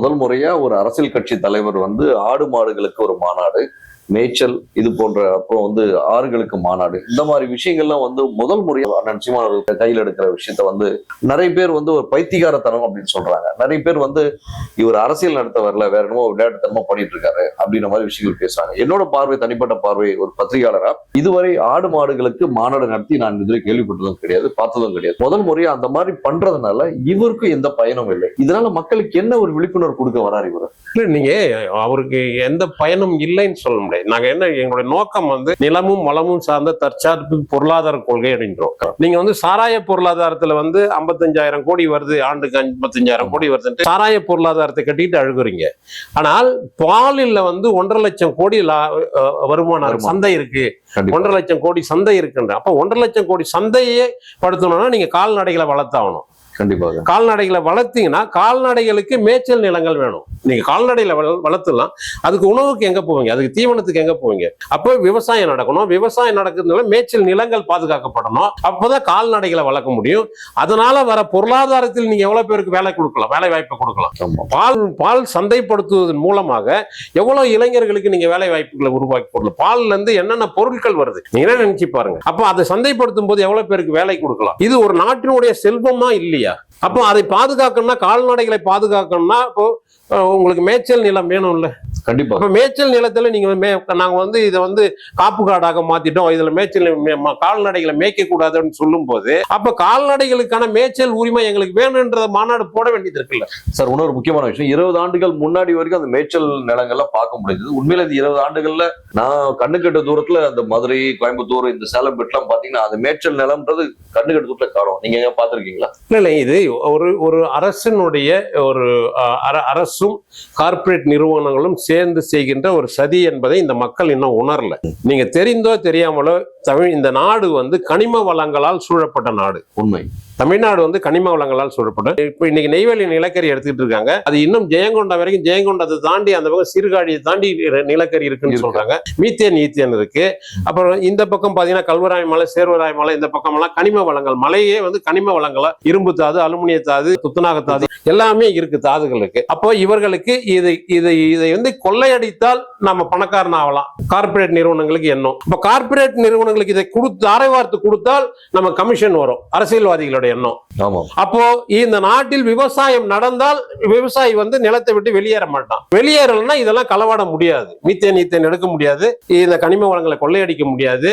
முதல் முறையா ஒரு அரசியல் கட்சி தலைவர் வந்து ஆடு மாடுகளுக்கு ஒரு மாநாடு, மேய்ச்சல் இது போன்ற, அப்புறம் வந்து ஆறுகளுக்கு மாநாடு, இந்த மாதிரி விஷயங்கள்லாம் வந்து முதல் முறையா அண்ணன் சீமான் அவர்கள் கையில் எடுக்கிற விஷயத்த வந்து நிறைய பேர் வந்து ஒரு பைத்தியகாரத்தனம் அப்படின்னு சொல்றாங்க. நிறைய பேர் வந்து இவர் அரசியல் நடத்த வரல, வேற என்னமோ விளையாட்டுத்தனமா பண்ணிட்டு இருக்காரு அப்படின்ற மாதிரி விஷயங்கள் பேசுறாங்க. என்னோட பார்வை, தனிப்பட்ட பார்வை, ஒரு பத்திரிகையாளரா இதுவரை ஆடு மாடுகளுக்கு மாநாடு நடத்தி நான் இதுவரை கேள்விப்பட்டதும் கிடையாது, பார்த்ததும் கிடையாது. முதல் முறையா அந்த மாதிரி பண்றதுனால இவருக்கும் எந்த பயனும் இல்லை. இதனால மக்களுக்கு என்ன ஒரு விழிப்புணர்வு கொடுக்க வராரு இவர்? இல்ல, நீங்க அவருக்கு எந்த பயனும் இல்லைன்னு சொல்ல முடியாது. நாங்க என்ன, எங்களுடைய நோக்கம் வந்து நிலமும் வளமும் சார்ந்த தற்சார்பு பொருளாதார கொள்கை அப்படின்றோம். நீங்க வந்து சாராய பொருளாதாரத்துல வந்து 55,000 கோடி வருது, ஆண்டுக்கு 55,000 கோடி வருது, சாராய பொருளாதாரத்தை கட்டிட்டு அழுகுறீங்க. ஆனால் பாலில் வந்து 1.5 லட்சம் கோடி வருமானம் சந்தை இருக்கு, 1.5 லட்சம் கோடி சந்தை இருக்குன்ற. அப்ப 1.5 லட்சம் கோடி சந்தையே படுத்தணும்னா நீங்க கால்நடைகளை வளர்த்தாகணும். கண்டிப்பாக கால்நடைகளை வளர்த்தீங்கன்னா கால்நடைகளுக்கு மேய்ச்சல் நிலங்கள் வேணும். நீங்க கால்நடைகளை வளர்த்துலாம், அதுக்கு உணவுக்கு எங்க போவீங்க, அதுக்கு தீவனத்துக்கு எங்க போவீங்க? அப்போ விவசாயம் நடக்கணும். விவசாயம் நடக்கிறதுனால மேய்ச்சல் நிலங்கள் பாதுகாக்கப்படணும். அப்போதான் கால்நடைகளை வளர்க்க முடியும். அதனால வர பொருளாதாரத்தில் நீங்க எவ்வளவு பேருக்கு வேலை கொடுக்கலாம், வேலை வாய்ப்பை கொடுக்கலாம். பால் சந்தைப்படுத்துவதன் மூலமாக எவ்வளவு இளைஞர்களுக்கு நீங்க வேலை வாய்ப்புகளை உருவாக்கி கொடுக்கலாம். பால்ல இருந்து என்னென்ன பொருட்கள் வருது நீங்க நினைச்சு பாருங்க. அப்போ அதை சந்தைப்படுத்தும் போது எவ்வளவு பேருக்கு வேலை கொடுக்கலாம்? இது ஒரு நாட்டினுடைய செல்வமா இல்லையா? அப்போ அதை பாதுகாக்கணும்னா, கால்நடைகளை பாதுகாக்கணும்னா இப்போ உங்களுக்கு மேய்ச்சல் நிலம் வேணும்ல. கண்டிப்பா. அப்ப மேய்ச்சல் நிலத்துல நீங்க நாங்க வந்து இதை வந்து காப்பு காடாக மாத்திட்டோம், இதுல மேய்ச்சல் கால்நடைகளை மேய்க்க கூடாதுன்னு சொல்லும் போது அப்ப கால்நடைகளுக்கான மேய்ச்சல் உரிமை எங்களுக்கு வேணும்ன்றத மாநாடு போட வேண்டியது இருக்குல்ல சார். இன்னொரு முக்கியமான விஷயம், 20 ஆண்டுகள் முன்னாடி வரைக்கும் அந்த மேய்ச்சல் நிலங்கள்லாம் பார்க்க முடியுது. உண்மையில இந்த 20 ஆண்டுகள்ல நான் கண்ணுக்கெட்ட தூரத்துல அந்த மதுரை, கோயம்புத்தூர், இந்த சேலம் பெட்லாம் பாத்தீங்கன்னா அந்த மேய்ச்சல் நிலம்ன்றது கண்ணுக்கெட்ட தூரத்துல காணும். நீங்க எங்க பாத்திருக்கீங்களா? இல்ல, இது ஒரு அரசினுடைய ஒரு அரசும் கார்ப்பரேட் நிறுவனங்களும் சேர்ந்து செய்கின்ற ஒரு சதி என்பதை இந்த மக்கள் இன்னும் உணரல. நீங்க தெரிந்தோ தெரியாமலோ இந்த நாடு வந்து கனிம வளங்களால் சூழப்பட்ட நாடு. உண்மை. தமிழ்நாடு வந்து கனிம வளங்களால் சூழப்பட்ட. இப்ப இன்னைக்கு நெய்வேலி நிலக்கரி எடுத்துக்கிட்டு இருக்காங்க. அது இன்னும் ஜெயங்கொண்டா வரைக்கும், ஜெயங்கொண்டத்தை தாண்டி அந்த பக்கம் சீர்காழியை தாண்டி நிலக்கரி இருக்குன்னு சொல்றாங்க. மீத்தேன் இருக்கு. அப்புறம் இந்த பக்கம் பாத்தீங்கன்னா கல்வராய் மலை, சேர்வராய் மலை, இந்த பக்கம் எல்லாம் கனிம வளங்கள். மலையே வந்து கனிம வளங்களா, இரும்பு தாது, அலுமினிய தாது, துத்தநாக தாது எல்லாமே இருக்கு, தாதுகள் இருக்கு. அப்போ இவர்களுக்கு இதை வந்து கொள்ளையடித்தால் நம்ம பணக்காரன் ஆகலாம். கார்ப்பரேட் நிறுவனங்களுக்கு எண்ணம். இப்ப கார்ப்பரேட் நிறுவனங்களுக்கு இதை கொடுத்து அரைவார்த்து கொடுத்தால் நம்ம கமிஷன் வரும், அரசியல்வாதிகளுடைய எண்ணம். அப்போ இந்த நாட்டில் விவசாயம் நடந்தால் விவசாயி வந்து நிலத்தை விட்டு வெளியேற மாட்டான். வெளியேறலன்னா இதெல்லாம் களவாட முடியாது, மீத்தேன் எடுக்க முடியாது, இந்த கனிம வளங்களை கொள்ளையடிக்க முடியாது.